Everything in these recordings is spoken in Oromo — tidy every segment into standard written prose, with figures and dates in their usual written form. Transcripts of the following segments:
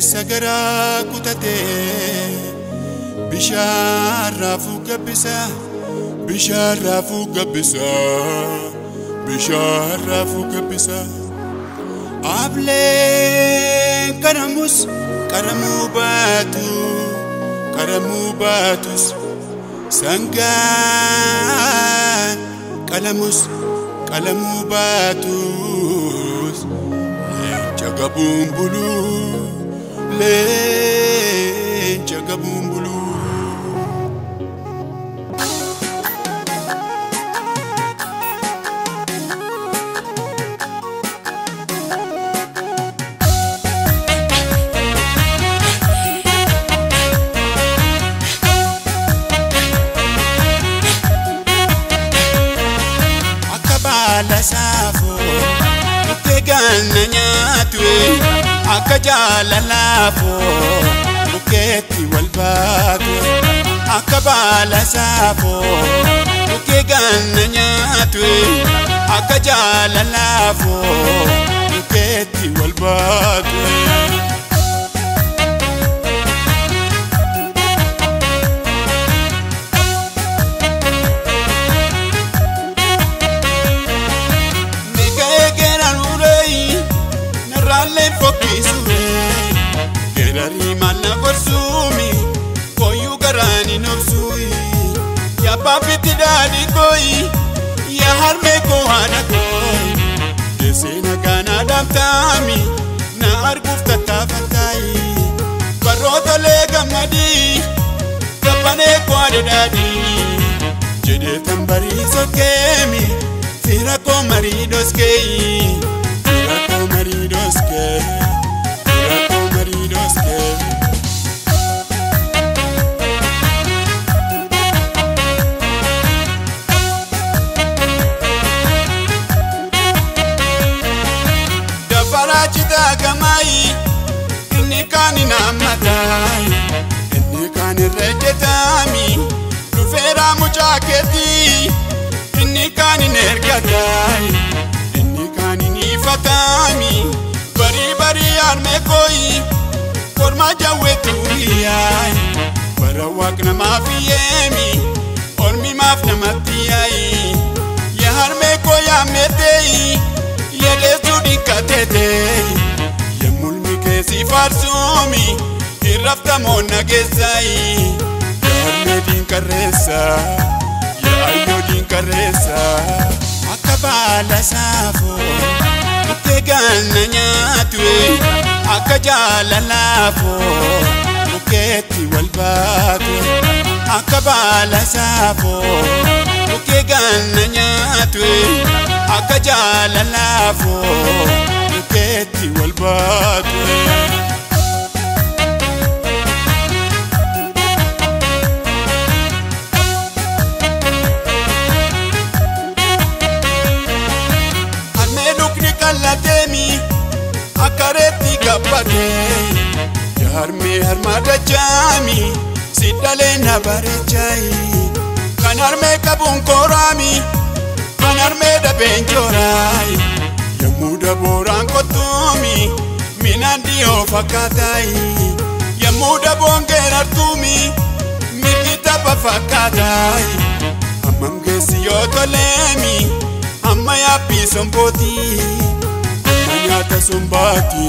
sagara kutate bisharra fugabisa bisharra fugabisa bisharra fugabisa able karamus karamubatus sangan kalamus kalamubatus jagabumbulu le jagabumbulu akabala safo ukegana nyatwe akajala lafo uketi walbago akabala safo ukegana nyatwe akajala lafo uketi walbago Gerari mana bersumi, koyu garani nafsui. Ya papi tidak dikoi, ya harme ko ada koi. Desena kana damtami, na arguf tatafatai. Barota lega madi, kapane ko ada dadi. Jede tambari sokemi, fira ko maridos kei, fira ko maridos kei. Dafarachita gamai inni kani namatai inni kani rejetami rufera muchaketi inni kani nergatai inni kani nifatami bari bari arme koi korma jawetu yai barawak na mafiyemi ormi maf na matiyai ya harme ko ya metei ya lesu dikatete ya mulmi kesi farsumi irafta mona gesai ya harme din karesa ya ayo din karesa akabala safo ukegana nyatwe akajala lafo uketi walbago akabala safo ukegana nyatwe akajala lafo uketi walbago Latemi akareti kapate yarme harmada jami sidale na barechai kanarme kabun korami kanarme da benjorai yamuda boran kotumi minandi ofakatai yamuda bongera tumi mikita pafakatai amangesi yotolemi amaya pisomboti amanyata sombati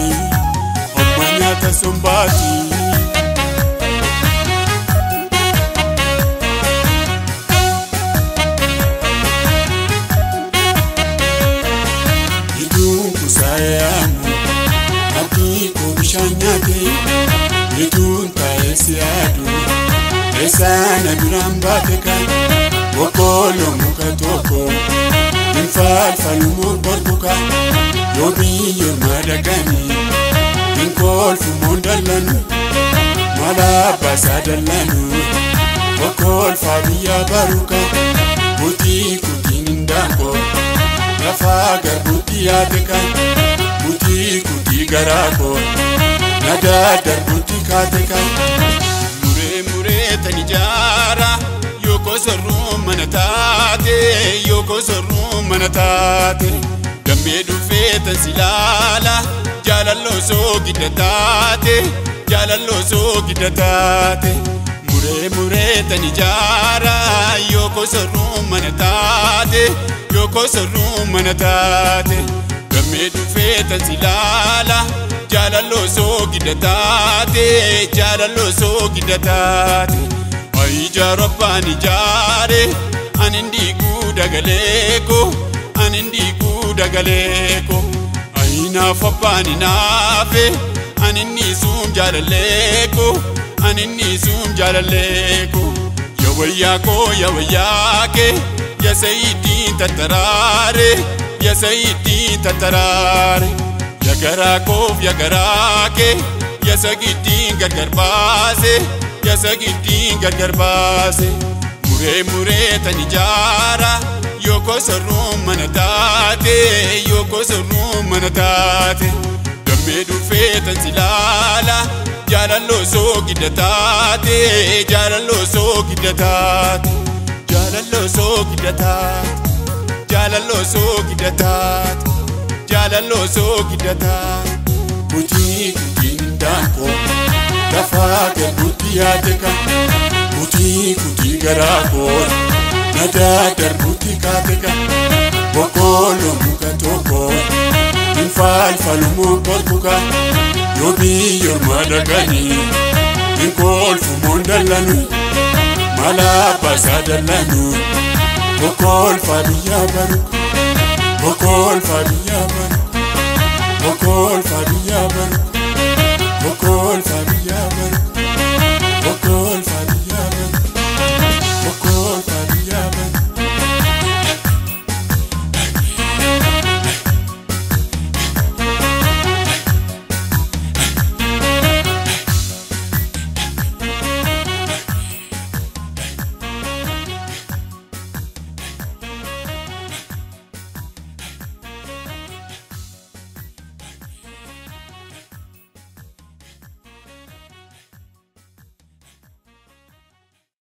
amanyata sombati idungu sayamu akiko bishanyate idunta esiadu esana durambateka wokolo mukatoko infal mubarbuka yobi yomadagani inkol fumondalanu mala basadalanu wakol fabiya baruka buti kutindango rafaga buti adeka buti kutigarako nada darbuti kateka mure tanijara yoko sorum manatate damedu feta silala jaalallo soo giddatate jaalallo soo giddatate muree muree tani jaara yoko sorru manatate yoko sorru manatate gamme dhufee tan silala jaalallo soo giddatate jaalallo soo giddatate ay jaarabbani jaare anindi gudagaleko anindi gudagaleko ayna fabbani nafe anindi sum jaalaleko anindi sum jaalaleko yawayake ya sayyidi tatarare ya sayyidi tatarare ya garakof ya garake ya sagidi gargarbase ya sagidi gargarbase mure mure tani jaara yoko sorru manatate yoko sorru manatate gamme dhufee tan silala jaalallo soo giddatate jaalallo soo giddatate jaalallo soo giddatate jaalallo soo giddatate jaalallo soo giddatate kutii kutindako lafaa buti yaadeka kutii garaako nada darbuti kateka bokolo muka toko infal falumo korkuka yobi yormadagani inkol fumondalanu mala pasadalanu bokol fabiya baruk bokol fabiya baruk bokol fabiya baruk bokol fabiya baruk bokol